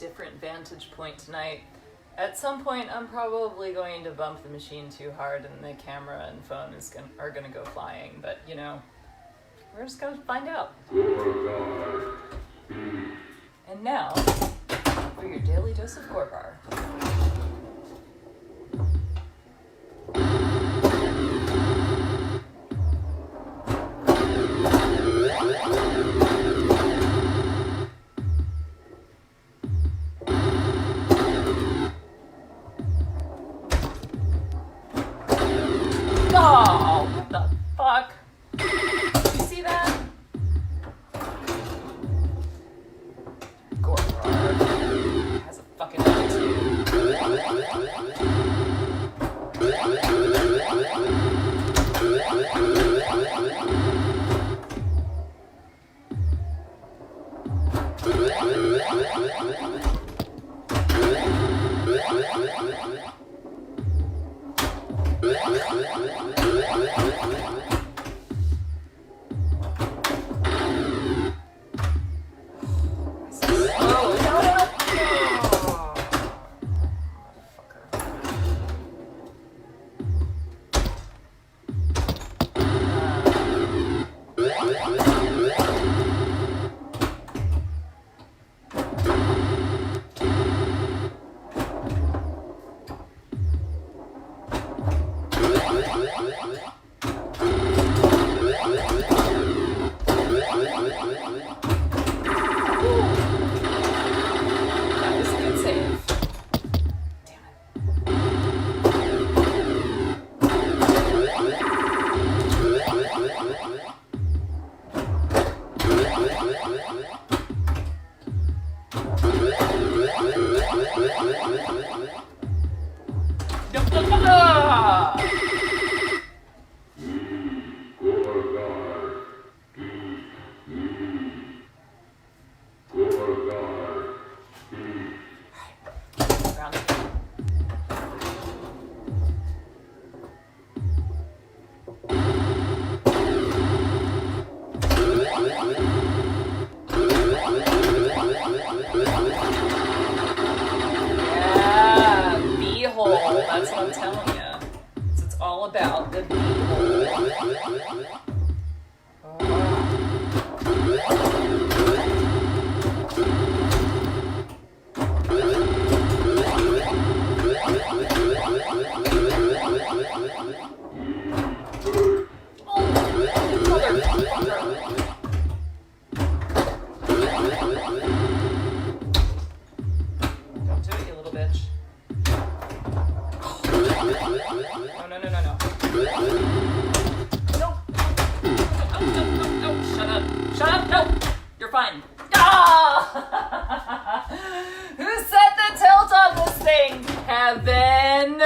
different vantage point tonight. At some point, I'm probably going to bump the machine too hard and the camera and phone are gonna go flying, but you know, we're just gonna find out. And now, for your daily dose of Gorgar. Oh, what the fuck? Did you see that? Gorgar has a fucking attitude. That's what I'm telling you. It's all about the beehole. Don't do it, you little bitch. No. Shut up. No. You're fine. Ah! Who set the tilt on this thing? Kevin.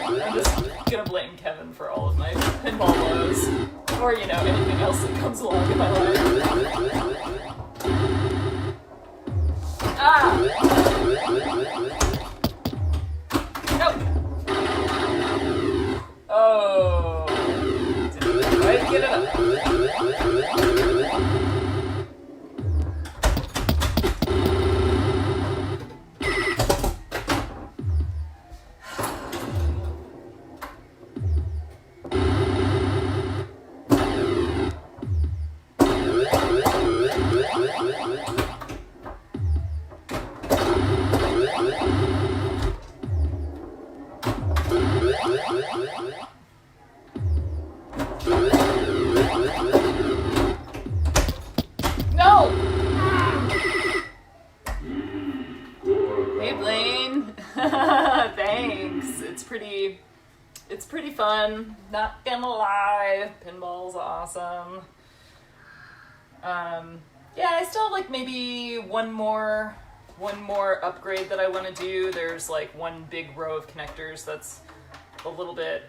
I'm just gonna blame Kevin for all of my pinball woes. Or, you know, anything else that comes along in my life. Ah! No! Oh! Didn't quite get it up. No! Hey, Blaine. Thanks. It's pretty fun. Not gonna lie. Pinball's awesome. Yeah, I still have like maybe one more upgrade that I want to do. There's like one big row of connectors that's a little bit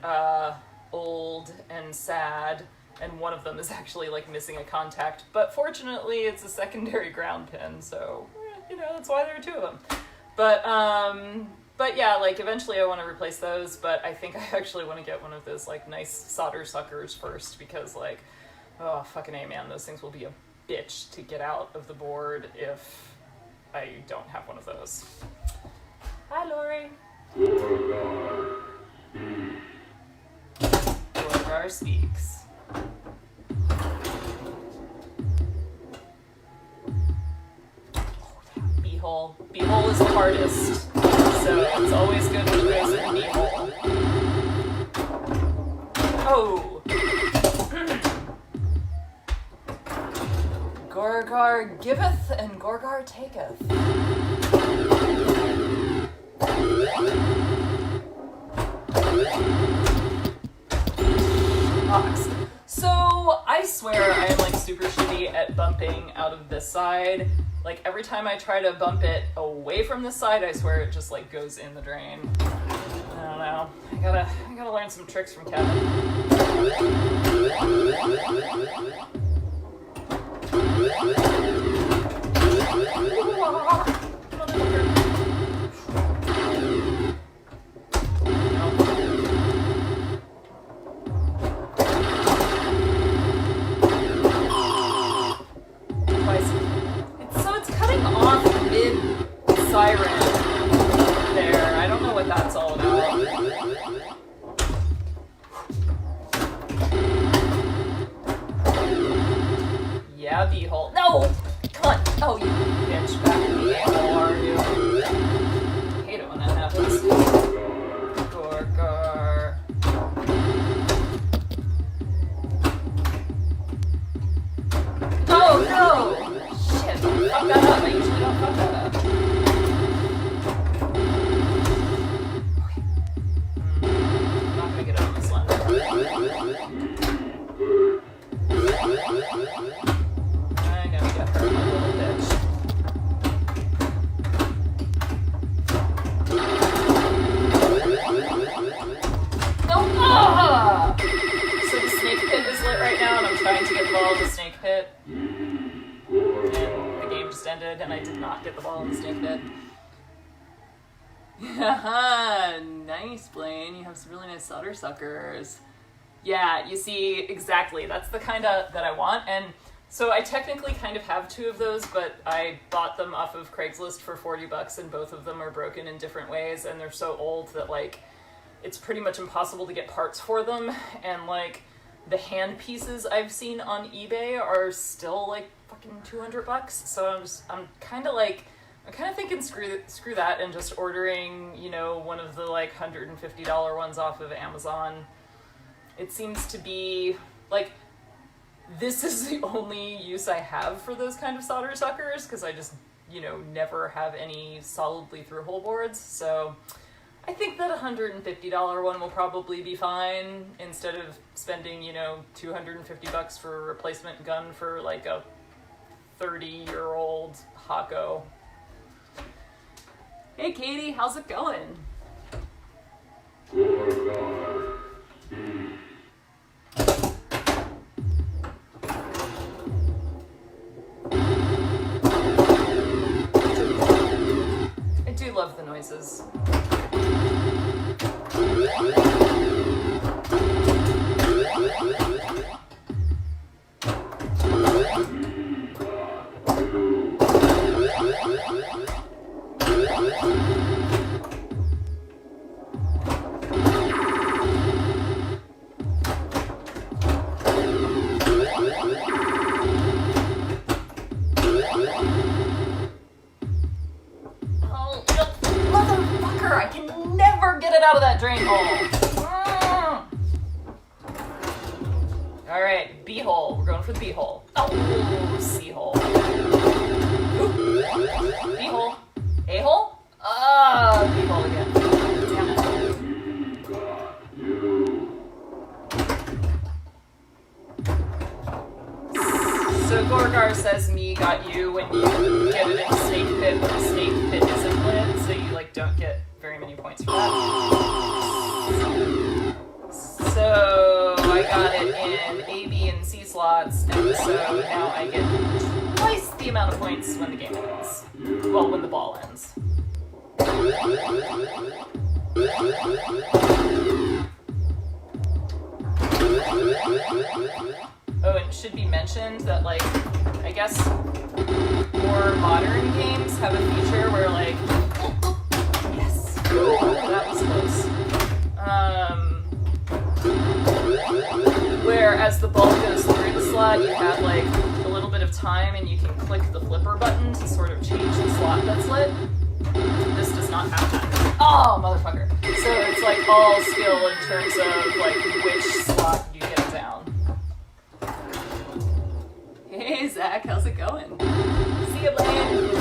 old and sad, and one of them is actually like missing a contact, but fortunately it's a secondary ground pin, so you know, that's why there are two of them. But But yeah, like eventually I want to replace those, but I think I actually want to get one of those like nice solder suckers first because like, oh fucking A, man, those things will be a bitch to get out of the board if I don't have one of those. Hi, Lori. Gorgar speaks. Beehole. Beehole is the hardest, so it's always good when it goes in the beehole. Oh! Gorgar giveth and Gorgar taketh. Ox. So, I swear I am like super shitty at bumping out of this side. Like every time I try to bump it away from this side, I swear it just like goes in the drain. I don't know. I gotta learn some tricks from Kevin. Siren there. I don't know what that's all about. Yeah, beehole. No! Come on! Oh, you bitch. Back in the a-hole, are you? I hate it when that happens. Gorgar. Oh, no! Shit. Fuck that up. I usually don't fuck that up. I'm gonna get her, my little bitch. No! Ah! So the snake pit is lit right now, and I'm trying to get the ball in the snake pit. And the game just ended, and I did not get the ball in the snake pit. Haha, nice, Blaine. You have some really nice solder suckers. Yeah, you see, exactly. That's the kind of that I want. And so I technically kind of have two of those, but I bought them off of Craigslist for $40, and both of them are broken in different ways, and they're so old that, like, it's pretty much impossible to get parts for them. And, like, the hand pieces I've seen on eBay are still, like, fucking $200. So I'm kind of thinking screw that and just ordering, you know, one of the, like, $150 ones off of Amazon. It seems to be, like, this is the only use I have for those kind of solder suckers, because I just, you know, never have any solidly through-hole boards, so I think that $150 one will probably be fine, instead of spending, you know, $250 for a replacement gun for, like, a 30-year-old Hako. Hey, Katie, how's it going? I do love the noises. Out of that drain hole. All right, B hole. We're going for the B hole. Oh, C hole. B hole. A hole. B hole again. Damn it. So Gorgar says me got you when you get it in the snake pit, but the snake pit isn't lit, so you like don't get very many points for that. So I got it in A, B, and C slots, and so now I get twice the amount of points when the game ends. Well, when the ball ends. Oh, and it should be mentioned that, like, I guess more modern games have a feature where, like, yes, that was close. Where as the ball goes through the slot, you have, like, a little bit of time and you can click the flipper button to sort of change the slot that's lit. This does not have that. Oh, motherfucker. So it's, like, all skill in terms of, like, which slot you get down. Hey, Zach, how's it going? See you, Blaine.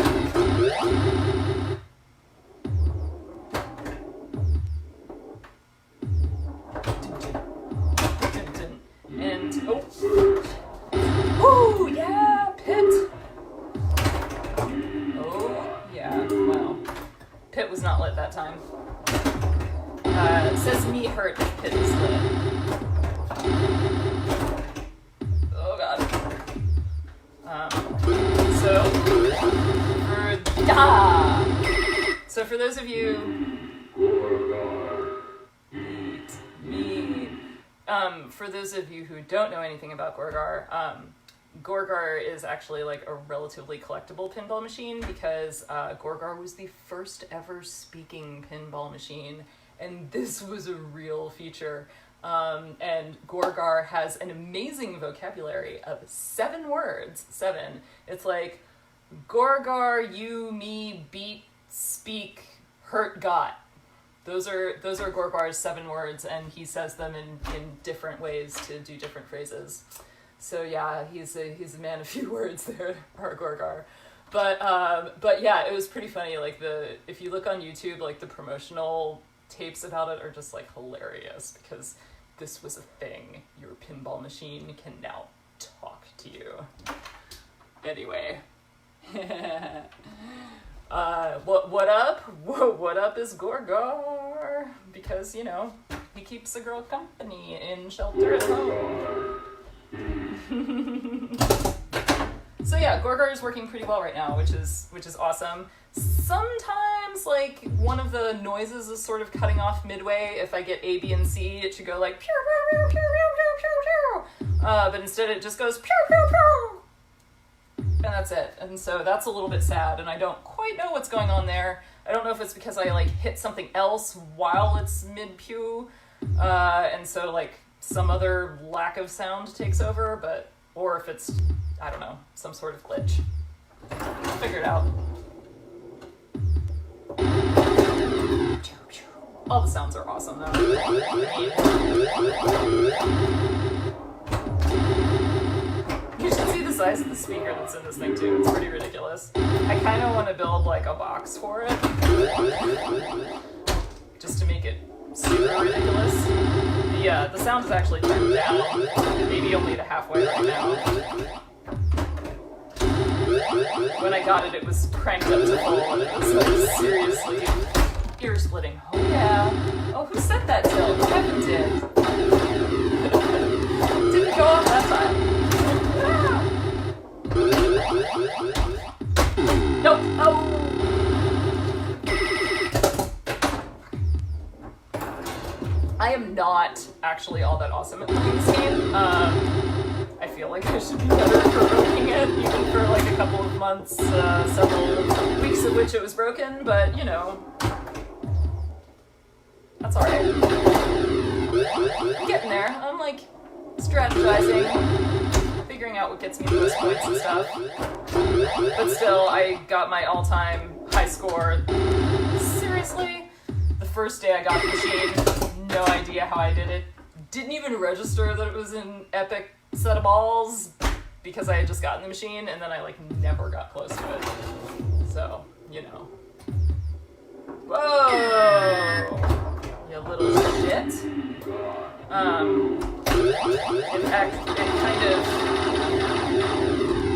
And, oh. Ooh, yeah, Pit. Oh, yeah, wow. Pit was not lit that time. It says me hurt if Pit is lit. Oh, God. So for those of you, for those of you who don't know anything about Gorgar, Gorgar is actually like a relatively collectible pinball machine because Gorgar was the first ever speaking pinball machine, and this was a real feature. And Gorgar has an amazing vocabulary of 7 words. 7. It's like Gorgar, you, me, beat, speak, hurt, got. Those are Gorgar's 7 words, and he says them in different ways to do different phrases. So yeah, he's a man of few words there, our Gorgar. But yeah, it was pretty funny. Like if you look on YouTube, like the promotional tapes about it are just like hilarious because this was a thing. Your pinball machine can now talk to you. Anyway. What up? What up is Gorgar? Because, you know, he keeps a girl company in shelter at home. So yeah, Gorgar is working pretty well right now, which is awesome. Sometimes, like, one of the noises is sort of cutting off midway. If I get A, B, and C, it should go like pew, pew, pew, pew, pew, pew, pew. But instead it just goes pew, pew, pew. And that's it. And so that's a little bit sad, and I don't quite know what's going on there. I don't know if it's because I, like, hit something else while it's mid-pew, and so, like, some other lack of sound takes over, or if it's, I don't know, some sort of glitch. I'll figure it out. All the sounds are awesome, though. You should see the size of the speaker that's in this thing, too. It's pretty ridiculous. I kind of want to build, like, a box for it. Just to make it super ridiculous. The sound is actually turned down. Maybe only to halfway right now. When I got it, it was cranked up to full, and it was, like, seriously ear-splitting. Oh, yeah. Oh, who said that, Jill? Kevin did. Didn't go off that time. Nope. Oh. I am not actually all that awesome at playing this game. I feel like I should be better for broking it, even for like a couple of months, several weeks of which it was broken, but you know, that's alright. I'm getting there. I'm like strategizing, figuring out what gets me the most points and stuff. But still, I got my all-time high score. Seriously? The first day I got the machine, no idea how I did it. Didn't even register that it was an epic set of balls because I had just gotten the machine, and then I like never got close to it. So, you know. Whoa! You little shit.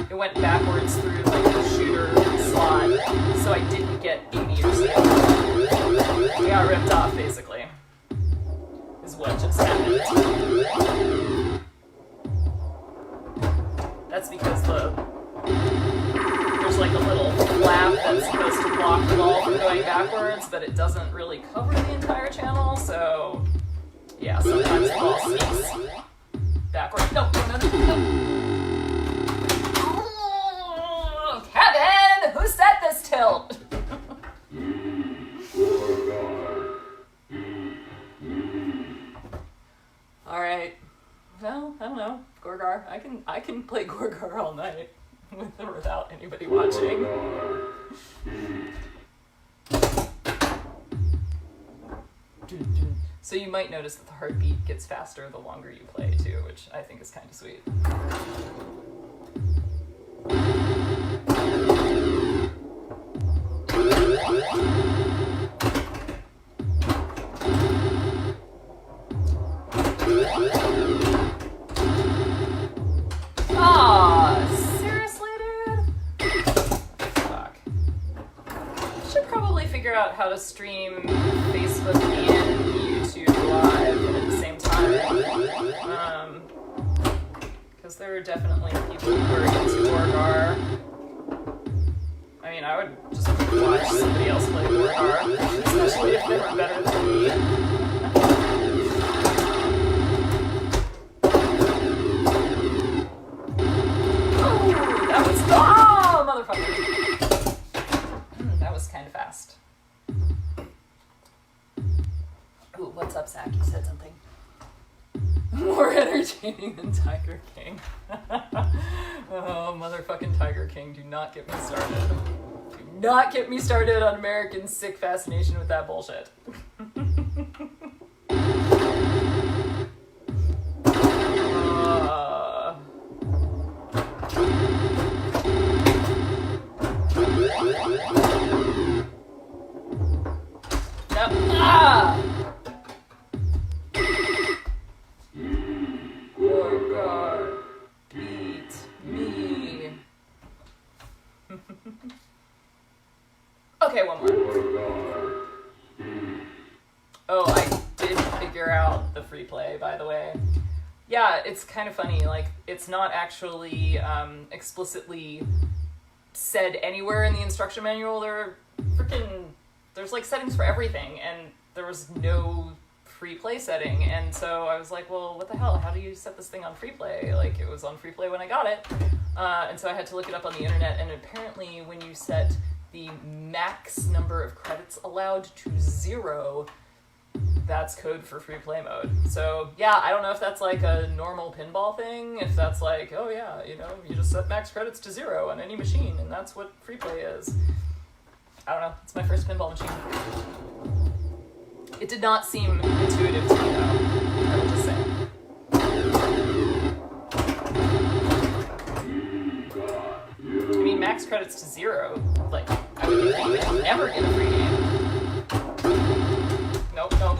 It went backwards through like the shooter slot, so I didn't get A, B, or C. I got ripped off, basically. Is what just happened. That's because there's like a little flap that that's supposed to block the ball from going backwards, but it doesn't really cover the entire channel, so yeah, sometimes the ball sneaks backwards. No. Oh, Kevin! Who set this tilt? Alright. Well, I don't know. Gorgar. I can play Gorgar all night with or without anybody watching. So you might notice that the heartbeat gets faster the longer you play too, which I think is kind of sweet. Seriously, dude? Fuck. Should probably figure out how to stream Facebook and YouTube live at the same time. Because there are definitely people who are into Gorgar. I mean, I would just watch somebody else play Gorgar, especially if they were better than me. That was kind of fast. Ooh, what's up, Zach? You said something. More entertaining than Tiger King. Oh, motherfucking Tiger King, do not get me started. Do not get me started on American sick fascination with that bullshit. Gorgar, beat me. Okay, one more. Oh, I did figure out the free play, by the way. Yeah, it's kind of funny. Like, it's not actually explicitly said anywhere in the instruction manual. There's like settings for everything, and there was no free play setting, and so I was like, well, what the hell, how do you set this thing on free play? Like, it was on free play when I got it, and so I had to look it up on the internet, and apparently when you set the max number of credits allowed to 0, that's code for free play mode. So yeah, I don't know if that's like a normal pinball thing, if that's like, oh yeah, you know, you just set max credits to 0 on any machine, and that's what free play is. I don't know, it's my first pinball machine. It did not seem intuitive to me, though, I will just say. I mean, max credits to 0, like, I would think you would never get a free game. Nope, nope.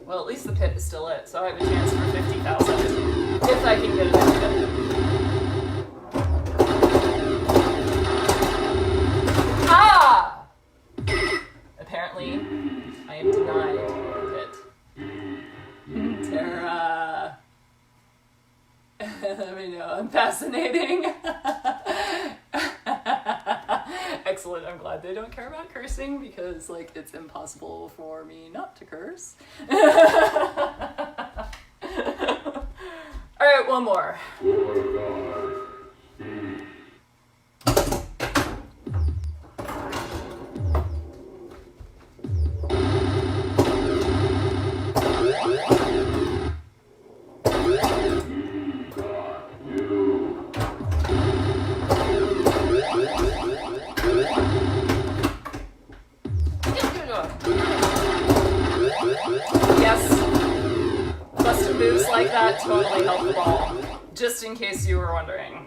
Well, at least the pit is still lit, so I have a chance for 50,000 if I can get it in. Ah! Apparently, I am denied the pit. Tara. Let me know. I'm fascinating. Excellent. I'm glad they don't care about cursing because, like, it's impossible for me not to curse. Alright, one more. Yes. totally help the ball, just in case you were wondering.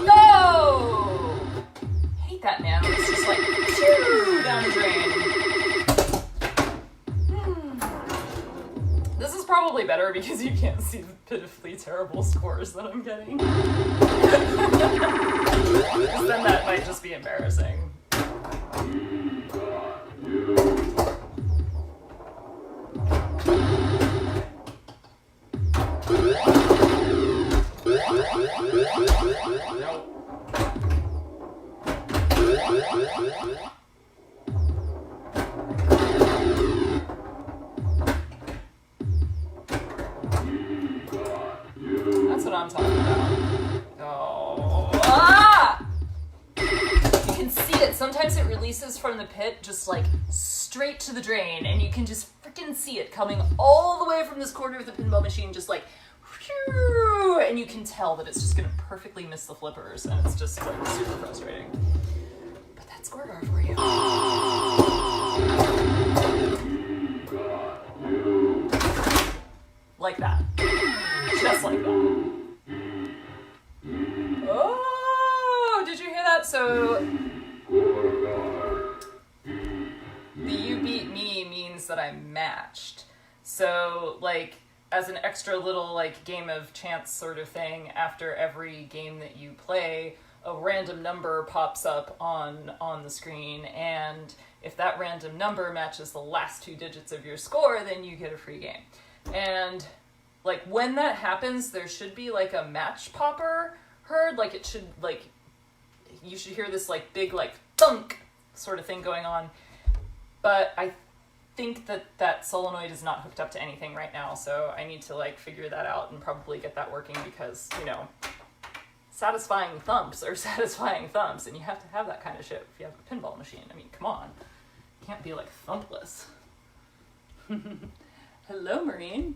No! Hate that, man. It's just like, phew, down the drain. This is probably better because you can't see the pitifully terrible scores that I'm getting. Then that might just be embarrassing. Nope. That's what I'm talking about. Oh. Ah! You can see it. Sometimes it releases from the pit just like straight to the drain, and you can just freaking see it coming all the way from this corner of the pinball machine, just like, whew, and you can tell that it's just gonna perfectly miss the flippers, and it's just like super frustrating. But that's Gorgar for you. Like that. Just like that. Oh, did you hear that? So the you beat me means that I'm matched. So like as an extra little like game of chance sort of thing, after every game that you play, a random number pops up on the screen, and if that random number matches the last 2 digits of your score, then you get a free game. And like when that happens, there should be like a match popper heard, like it should, like you should hear this like big like thunk sort of thing going on. But I think that solenoid is not hooked up to anything right now, so I need to like figure that out and probably get that working, because, you know, satisfying thumps are satisfying thumps, and you have to have that kind of shit if you have a pinball machine. I mean, come on. You can't be like thumpless. Hello, Marine.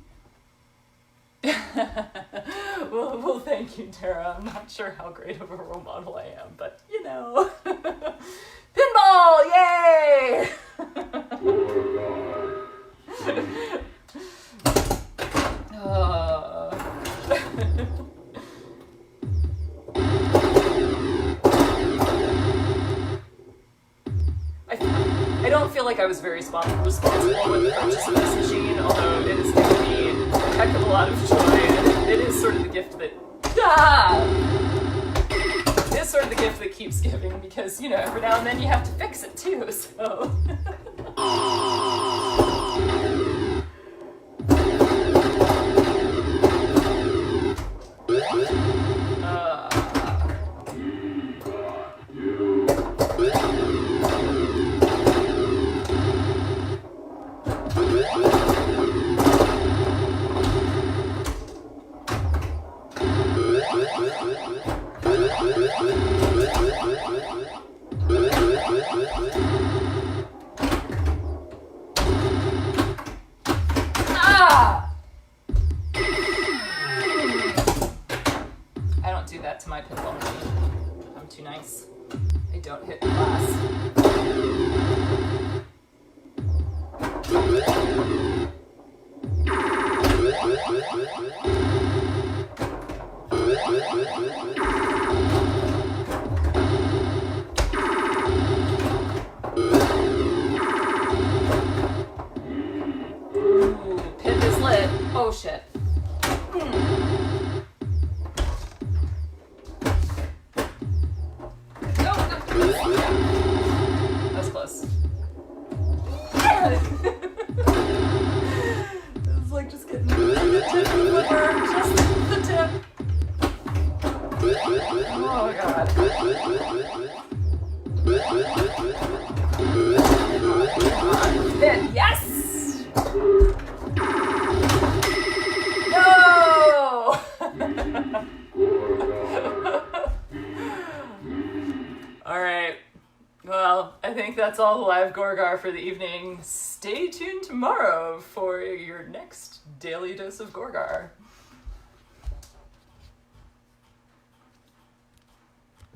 well, thank you, Tara. I'm not sure how great of a role model I am, but, you know. Pinball! Yay! I don't feel like I was very responsible with the purchase of this machine, although it is going to be a heck of a lot of joy, and it is sort of the gift that... It is sort of the gift that keeps giving, because, you know, every now and then you have to fix it too, so... I don't do that to my pinball machine. I'm too nice. I don't hit the glass. Ooh, pit is lit. Oh shit. That's close. It's like just getting the tip of the flipper, just the tip. Oh god. Yes! No! Alright. Well, I think that's all the live Gorgar for the evening. Stay tuned tomorrow for your next daily dose of Gorgar.